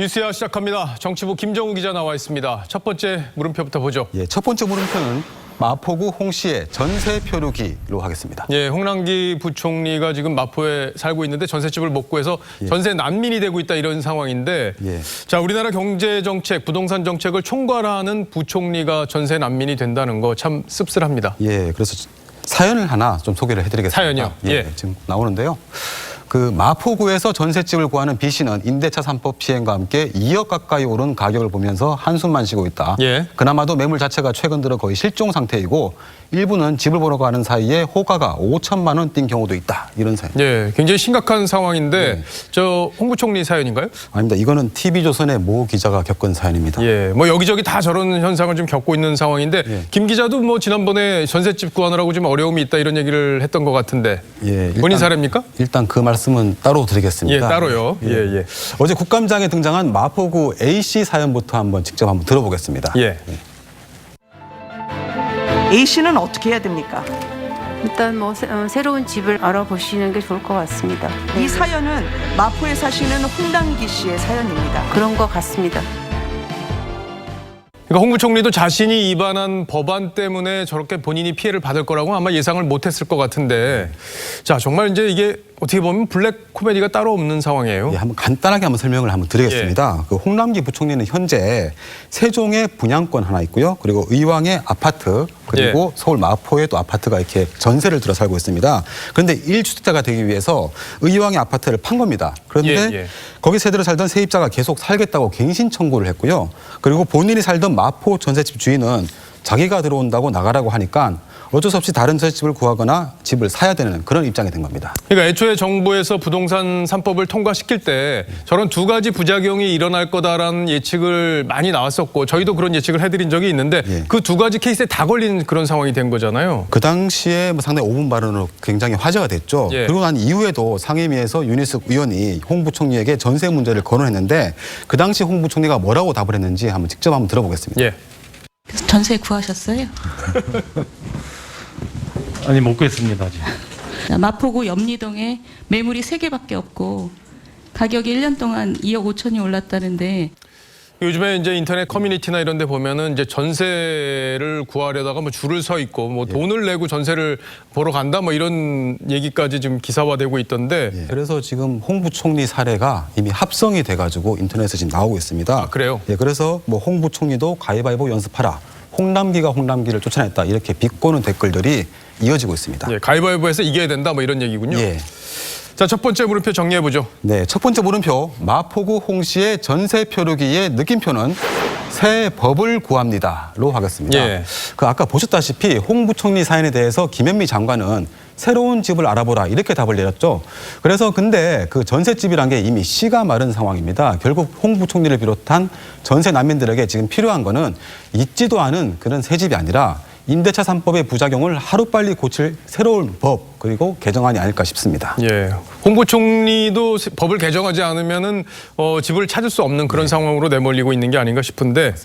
뉴스야 시작합니다. 정치부 김정우 기자 나와 있습니다. 첫 번째 물음표부터 보죠. 예, 첫 번째 물음표는 마포구 홍씨의 전세 표류기로 하겠습니다. 예, 홍남기 부총리가 지금 마포에 살고 있는데 전셋집을 못 구해서 전세 난민이 되고 있다 이런 상황인데 자, 우리나라 경제 정책, 부동산 정책을 총괄하는 부총리가 전세 난민이 된다는 거 참 씁쓸합니다. 예, 그래서 사연을 하나 좀 소개를 해드리겠습니다. 사연이요? 예. 지금 나오는데요. 그 마포구에서 전셋집을 구하는 B 씨는 임대차 3법 시행과 함께 2억 가까이 오른 가격을 보면서 한숨만 쉬고 있다. 예. 그나마도 매물 자체가 최근 들어 거의 실종 상태이고 일부는 집을 보러 가는 사이에 호가가 5천만 원 뛴 경우도 있다. 이런 사연. 예, 굉장히 심각한 상황인데 저 홍 부총리 사연인가요? 아닙니다. 이거는 TV조선의 모 기자가 겪은 사연입니다. 예, 뭐 여기저기 다 저런 현상을 좀 겪고 있는 상황인데 김 기자도 뭐 지난번에 전셋집 구하느라고 좀 어려움이 있다 이런 얘기를 했던 것 같은데 본인 사례입니까? 일단 그 말씀은 따로 드리겠습니다. 예, 따로요. 예. 어제 국감장에 등장한 마포구 A 씨 사연부터 직접 한번 들어보겠습니다. 예. A 씨는 어떻게 해야 됩니까? 일단 뭐 새로운 집을 알아보시는 게 좋을 것 같습니다. 이 사연은 마포에 사시는 홍남기 씨의 사연입니다. 그런 것 같습니다. 그러니까 홍 부총리도 자신이 위반한 법안 때문에 저렇게 본인이 피해를 받을 거라고 아마 예상을 못했을 것 같은데 자, 정말 이제 이게 어떻게 보면 블랙 코미디가 따로 없는 상황이에요. 예, 한번 간단하게 설명을 드리겠습니다. 그 홍남기 부총리는 현재 세종에 분양권 하나 있고요. 그리고 의왕에 아파트 그리고 서울 마포에 또 아파트가 이렇게 전세를 들어 살고 있습니다. 그런데 1주택자가 되기 위해서 의왕의 아파트를 판 겁니다. 그런데 거기 세대로 살던 세입자가 계속 살겠다고 갱신 청구를 했고요. 그리고 본인이 살던 마포 전세집 주인은 자기가 들어온다고 나가라고 하니까 어쩔 수 없이 다른 전셋집을 구하거나 집을 사야 되는 그런 입장이 된 겁니다. 그러니까 애초에 정부에서 부동산 3법을 통과시킬 때 저런 두 가지 부작용이 일어날 거다라는 예측을 많이 나왔었고 저희도 그런 예측을 해드린 적이 있는데 그 두 가지 케이스에 다 걸린 그런 상황이 된 거잖아요. 그 당시에 상당히 5분 발언으로 굉장히 화제가 됐죠. 그리고 난 이후에도 상임위에서 윤희숙 의원이 홍 부총리에게 전세 문제를 거론했는데 그 당시 홍 부총리가 뭐라고 답을 했는지 직접 들어보겠습니다. 예. 전세 구하셨어요? 아니 못 구했습니다 아직. 마포구 염리동에 매물이 3개밖에 없고 가격이 1년 동안 2억 5천이 올랐다는데 요즘에 이제 인터넷 커뮤니티나 이런 데 보면은 이제 전세를 구하려다가 뭐 줄을 서 있고 뭐 돈을 내고 전세를 보러 간다 뭐 이런 얘기까지 지금 기사화되고 있던데 그래서 지금 홍 부총리 사례가 이미 합성이 돼가지고 인터넷에 지금 나오고 있습니다. 아, 그래요? 예, 그래서 뭐 홍 부총리도 가위바위보 연습하라. 홍남기가 홍남기를 쫓아냈다. 이렇게 비꼬는 댓글들이 이어지고 있습니다. 예, 가위바위보해서 이겨야 된다 뭐 이런 얘기군요. 예. 자, 첫 번째 물음표 정리해 보죠. 네, 첫 번째 물음표 마포구 홍 씨의 전세 표류기의 느낌표는 새 법을 구합니다로 하겠습니다. 그 아까 보셨다시피 홍 부총리 사연에 대해서 김현미 장관은 새로운 집을 알아보라 이렇게 답을 내렸죠. 그래서 근데 그 전셋집이란 게 이미 씨가 마른 상황입니다. 결국 홍 부총리를 비롯한 전세 난민들에게 지금 필요한 거는 있지도 않은 그런 새 집이 아니라 임대차 3법의 부작용을 하루빨리 고칠 새로운 법 그리고 개정안이 아닐까 싶습니다. 예, 홍 부총리도 법을 개정하지 않으면은 집을 찾을 수 없는 그런 상황으로 내몰리고 있는 게 아닌가 싶은데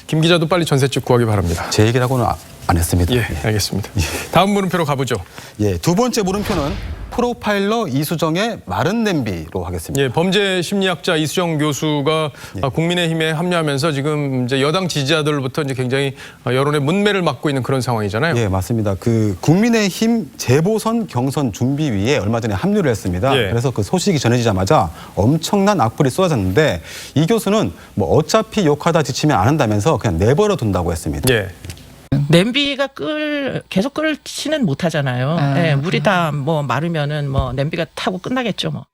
김 기자도 빨리 전셋집 구하기 바랍니다. 제 얘기라고는 안 했습니다. 예, 알겠습니다. 다음 물음표로 가보죠. 예, 두 번째 물음표는 프로파일러 이수정의 마른 냄비로 하겠습니다. 예, 범죄 심리학자 이수정 교수가 국민의힘에 합류하면서 지금 이제 여당 지지자들로부터 이제 굉장히 여론의 문매를 맞고 있는 그런 상황이잖아요. 예, 맞습니다. 그 국민의힘 재보선 경선 준비위에 얼마 전에 합류를 했습니다. 그래서 그 소식이 전해지자마자 엄청난 악플이 쏟아졌는데 이 교수는 뭐 어차피 욕하다 지치면 안 한다면서 그냥 내버려 둔다고 했습니다. 예. 냄비가 계속 끓지는 못하잖아요. 네, 물이 다 뭐 마르면은 뭐 냄비가 타고 끝나겠죠 뭐.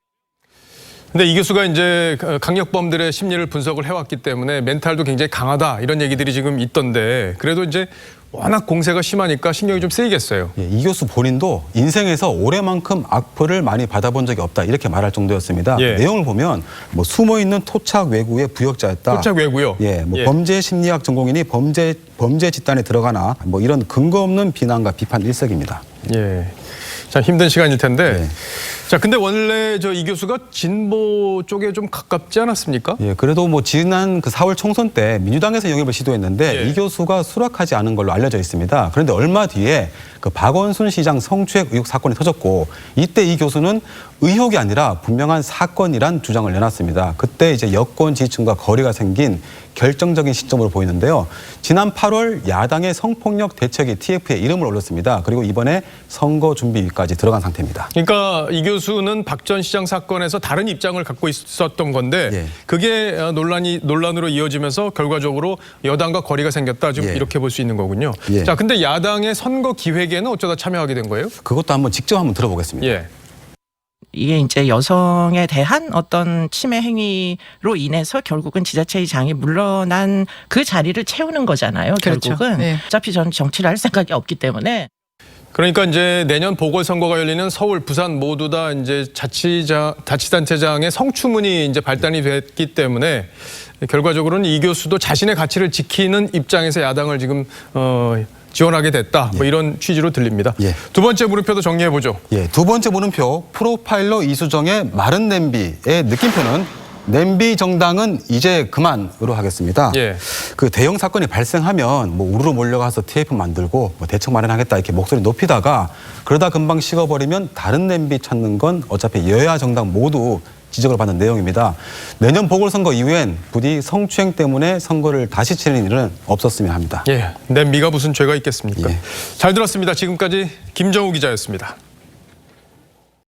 근데 이 교수가 이제 강력범들의 심리를 분석을 해왔기 때문에 멘탈도 굉장히 강하다 이런 얘기들이 지금 있던데 그래도 이제 워낙 공세가 심하니까 신경이 좀 쓰이겠어요. 예, 이 교수 본인도 인생에서 올해만큼 악플을 많이 받아본 적이 없다 이렇게 말할 정도였습니다. 내용을 보면 뭐 숨어있는 토착 외구의 부역자였다. 토착 외구요? 예, 뭐 범죄 심리학 전공인이 범죄 집단에 들어가나 뭐 이런 근거 없는 비난과 비판 일색입니다. 예, 참 힘든 시간일 텐데 자, 근데 원래 저 이 교수가 진보 쪽에 좀 가깝지 않았습니까? 예, 그래도 뭐 지난 그 4월 총선 때 민주당에서 영입을 시도했는데 예. 이 교수가 수락하지 않은 걸로 알려져 있습니다. 그런데 얼마 뒤에 그 박원순 시장 성추행 의혹 사건이 터졌고 이때 이 교수는 의혹이 아니라 분명한 사건이란 주장을 내놨습니다. 그때 이제 여권 지지층과 거리가 생긴 결정적인 시점으로 보이는데요. 지난 8월 야당의 성폭력 대책위 TF에 이름을 올렸습니다. 그리고 이번에 선거준비위까지 들어간 상태입니다. 그러니까 이 교수는 박 전 시장 사건에서 다른 입장을 갖고 있었던 건데 예. 그게 논란으로 이어지면서 결과적으로 여당과 거리가 생겼다. 좀 예. 이렇게 볼 수 있는 거군요. 예. 자, 근데 야당의 선거 기획에는 어쩌다 참여하게 된 거예요? 그것도 한번 직접 한번 들어보겠습니다. 예. 이게 이제 여성에 대한 어떤 침해 행위로 인해서 결국은 지자체의장이 물러난 그 자리를 채우는 거잖아요. 그렇죠. 결국은 네. 어차피 저는 정치를 할 생각이 없기 때문에. 그러니까 이제 내년 보궐선거가 열리는 서울, 부산 모두 다 이제 자치단체장의 성추문이 이제 발단이 됐기 때문에 결과적으로는 이 교수도 자신의 가치를 지키는 입장에서 야당을 지금 지원하게 됐다. 뭐 이런 취지로 들립니다. 예. 두 번째 물음표도 정리해 보죠. 예, 두 번째 물음표 프로파일러 이수정의 마른 냄비의 느낌표는 냄비 정당은 이제 그만으로 하겠습니다. 예. 그 대형 사건이 발생하면 뭐 우르르 몰려가서 TF 만들고 뭐 대책 마련하겠다 이렇게 목소리 높이다가 그러다 금방 식어버리면 다른 냄비 찾는 건 어차피 여야 정당 모두 지적을 받는 내용입니다. 내년 보궐선거 이후엔 부디 성추행 때문에 선거를 다시 치르는 일은 없었으면 합니다. 예. 냄비가 무슨 죄가 있겠습니까? 예. 잘 들었습니다. 지금까지 김정우 기자였습니다.